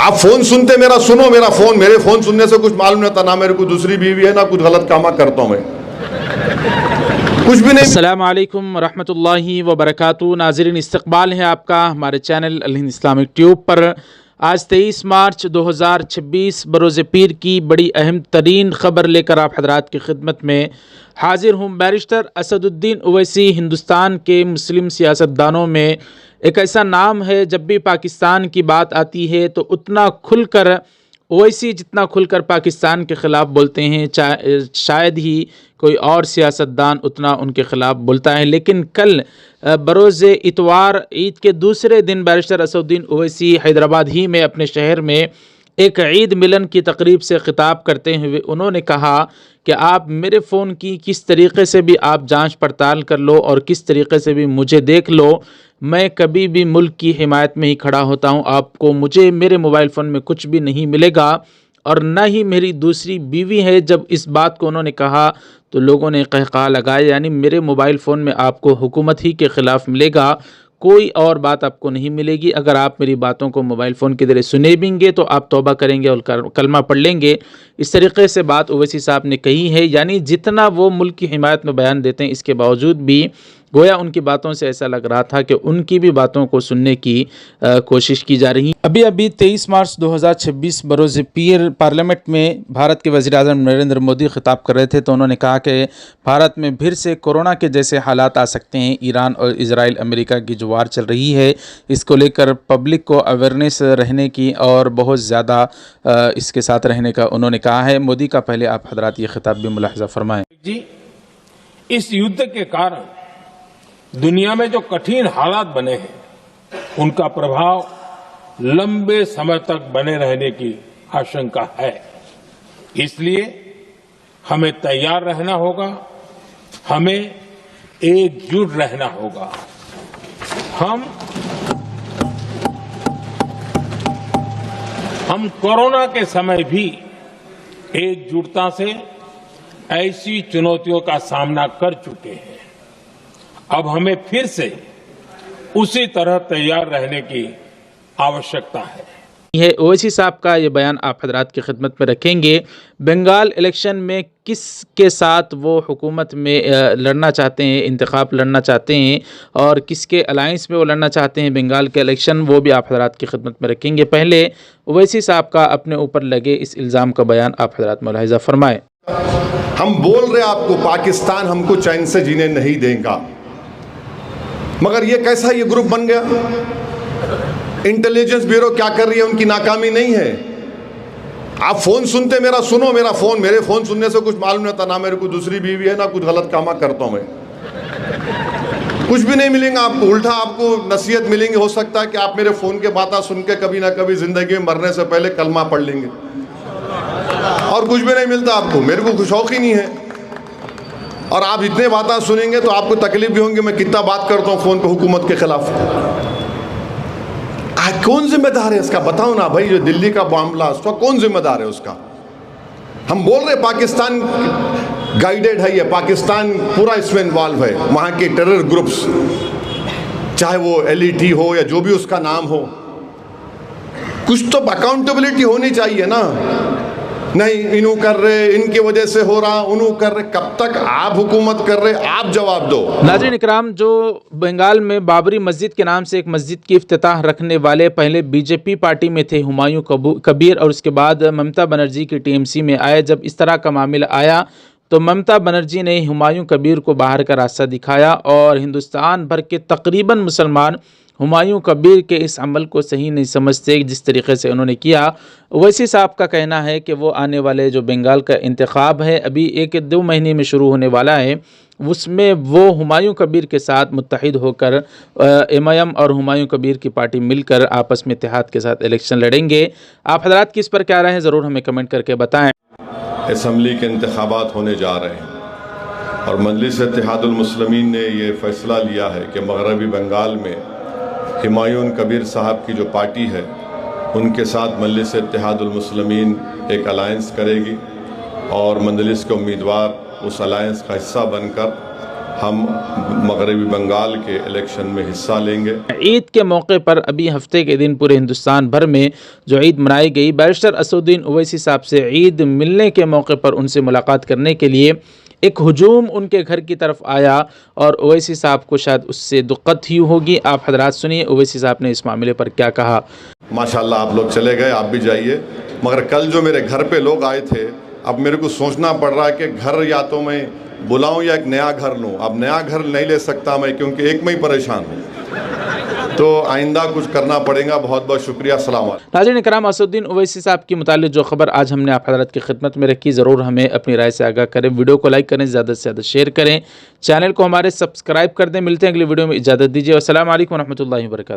आप फोन सुनते मेरा सुनो, मेरा फोन, मेरे फोन सुनने से कुछ मालूम नहीं था, ना मेरे को दूसरी बीवी है, ना कुछ गलत काम करता हूं मैं, कुछ भी नहीं। अस्सलाम वालेकुम रहमतुल्लाहि व बरकातुहू। नाज़रीन, इस्तक़बाल है आपका हमारे चैनल अल हिंद इस्लामिक ट्यूब पर। आज 23 मार्च 2026 बरोज़ पीर की बड़ी अहम तरीन ख़बर लेकर आप हज़रात की खिदमत में हाजिर हूँ। बैरिस्टर असदुद्दीन ओवैसी हिंदुस्तान के मुस्लिम सियासतदानों में एक ऐसा नाम है, जब भी पाकिस्तान की बात आती है तो उतना खुलकर ओवैसी जितना खुलकर पाकिस्तान के ख़िलाफ़ बोलते हैं शायद ही कोई और सियासतदान उतना उनके ख़िलाफ़ बोलता है। लेकिन कल बरोज़ इतवार ईद के दूसरे दिन बैरिस्टर असदुद्दीन ओवैसी हैदराबाद ही में अपने शहर में एक ईद मिलन की तकरीब से ख़िताब करते हुए उन्होंने कहा कि आप मेरे फ़ोन की किस तरीक़े से भी आप जांच पड़ताल कर लो और किस तरीक़े से भी मुझे देख लो, मैं कभी भी मुल्क की हिमायत में ही खड़ा होता हूं। आपको मुझे मेरे मोबाइल फ़ोन में कुछ भी नहीं मिलेगा और न ही मेरी दूसरी बीवी है। जब इस बात को उन्होंने कहा तो लोगों ने कहक़हा लगाया, यानी मेरे मोबाइल फ़ोन में आपको हुकूमत ही के ख़िलाफ़ मिलेगा, कोई और बात आपको नहीं मिलेगी। अगर आप मेरी बातों को मोबाइल फ़ोन के ज़रिए सुने भींगे तो आप तौबा करेंगे और कलमा पढ़ लेंगे। इस तरीक़े से बात ओवैसी साहब ने कही है। यानी जितना वो मुल्क की हिमायत में बयान देते हैं, इसके बावजूद भी गोया उनकी बातों से ऐसा लग रहा था कि उनकी भी बातों को सुनने की कोशिश की जा रही है। अभी 23 मार्च 2026 बरोज़ पीर पार्लियामेंट में भारत के वज़ीर-ए-आज़म नरेंद्र मोदी ख़िताब कर रहे थे, तो उन्होंने कहा कि भारत में फिर से कोरोना के जैसे हालात आ सकते हैं। ईरान और इजराइल अमेरिका की जो वार चल रही है, इसको लेकर पब्लिक को अवेयरनेस रहने की और बहुत ज़्यादा इसके साथ रहने का उन्होंने कहा है। मोदी का पहले आप हज़रात ये ख़िताब भी मुलाहिज़ा फरमाएँ। जी, इस युद्ध के कारण दुनिया में जो कठिन हालात बने हैं, उनका प्रभाव लंबे समय तक बने रहने की आशंका है। इसलिए हमें तैयार रहना होगा, हमें एकजुट रहना होगा। हम कोरोना के समय भी एकजुटता से ऐसी चुनौतियों का सामना कर चुके हैं। अब हमें फिर से उसी तरह तैयार रहने की आवश्यकता है। यह ओवैसी साहब का ये बयान आप हज़रात की खिदमत में रखेंगे। बंगाल इलेक्शन में किसके साथ वो हुकूमत में लड़ना चाहते हैं, इंतखाब लड़ना चाहते हैं और किसके अलायंस में वो लड़ना चाहते हैं बंगाल के इलेक्शन, वो भी आप हज़रात की खिदमत में रखेंगे। पहले ओवैसी साहब का अपने ऊपर लगे इस इल्ज़ाम का बयान आप हज़रात मुलाहिज़ा फरमाएँ। हम बोल रहे आपको पाकिस्तान हमको चैन से जीने नहीं देगा, मगर ये कैसा ये ग्रुप बन गया। इंटेलिजेंस ब्यूरो क्या कर रही है, उनकी नाकामी नहीं है। आप फोन सुनते मेरा सुनो, मेरा फोन, मेरे फोन सुनने से कुछ मालूम नहीं था, ना मेरे को दूसरी बीवी है, ना कुछ गलत काम करता हूं मैं, कुछ भी नहीं मिलेगा आपको, उल्टा आपको नसीहत मिलेंगे। हो सकता है कि आप मेरे फोन के बातें सुन के कभी ना कभी जिंदगी में मरने से पहले कलमा पढ़ लेंगे, और कुछ भी नहीं मिलता आपको। मेरे को कुछ शौक ही नहीं है, और आप इतने बातें सुनेंगे तो आपको तकलीफ भी होंगी मैं कितना बात करता हूँ फोन पे हुकूमत के खिलाफ। कौन जिम्मेदार है इसका, बताओ ना भाई। जो दिल्ली का मामला, उसका कौन जिम्मेदार है उसका। हम बोल रहे पाकिस्तान गाइडेड है, ये पाकिस्तान पूरा इसमें इन्वॉल्व है। वहाँ के टेरर ग्रुप्स, चाहे वो LET हो या जो भी उसका नाम हो, कुछ तो अकाउंटेबिलिटी होनी चाहिए ना। नहीं इन्हों कर रहे, इनकी वजह से हो रहा, उन्हों कर रहे। कब तक आप हुकूमत कर रहे, आप जवाब दो। नाज़रीन इकराम, जो बंगाल में बाबरी मस्जिद के नाम से एक मस्जिद की इफ्तिताह रखने वाले पहले बीजेपी पार्टी में थे हुमायूं कबीर, और उसके बाद ममता बनर्जी की TMC में आए। जब इस तरह का मामला आया तो ममता बनर्जी ने हुमायूं कबीर को बाहर का रास्ता दिखाया और हिंदुस्तान भर के तकरीबन मुसलमान हुमायूं कबीर के इस अमल को सही नहीं समझते जिस तरीके से उन्होंने किया। ओवैसी साहब का कहना है कि वो आने वाले जो बंगाल का इंतखाब है, अभी 1-2 महीने में शुरू होने वाला है, उसमें वो हुमायूं कबीर के साथ मुत्तहिद होकर MIM और हुमायूं कबीर की पार्टी मिलकर आपस में इत्तेहाद के साथ इलेक्शन लड़ेंगे। आप हज़रात की इस पर क्या राय है, ज़रूर हमें कमेंट करके बताएँ। असम्बली के इंतखाबात होने जा रहे हैं और मजलिस इत्तेहादुल मुस्लिमीन ने ये फ़ैसला लिया है कि मगरबी बंगाल में हुमायूं कबीर साहब की जो पार्टी है, उनके साथ मजलिस इत्तेहादुल मुस्लिमीन एक अलायंस करेगी और मजलिस के उम्मीदवार उस अलायंस का हिस्सा बनकर हम मगरबी बंगाल के इलेक्शन में हिस्सा लेंगे। ईद के मौके पर अभी हफ्ते के दिन पूरे हिंदुस्तान भर में जो ईद मनाई गई, बैरिस्टर असदुद्दीन ओवैसी साहब से ईद मिलने के मौके पर उनसे मुलाकात करने के लिए एक हुजूम उनके घर की तरफ आया और ओवैसी साहब को शायद उससे दिक्कत ही होगी। आप हजरात सुनिए ओवैसी साहब ने इस मामले पर क्या कहा। माशाल्लाह आप लोग चले गए, आप भी जाइए, मगर कल जो मेरे घर पे लोग आए थे, अब मेरे को सोचना पड़ रहा है कि घर या तो मैं बुलाऊं या एक नया घर लूं। अब नया घर नहीं ले सकता मैं, क्योंकि एक में ही परेशान हूं, तो आइंदा कुछ करना पड़ेगा। बहुत बहुत शुक्रिया। अस्सलाम वालेकुम। नाज़रीन इकराम, असदुद्दीन ओवैसी साहब की मुतालिक जो खबर आज हमने आप हज़रात की खिदमत में रखी, ज़रूर हमें अपनी राय से आगाह करें। वीडियो को लाइक करें, ज़्यादा से ज़्यादा शेयर करें, चैनल को हमारे सब्सक्राइब कर दें। मिलते हैं अगली वीडियो में, इजाज़त दीजिए। अस्सलाम वालेकुम व रहमतुल्लाहि व बरकातुहू।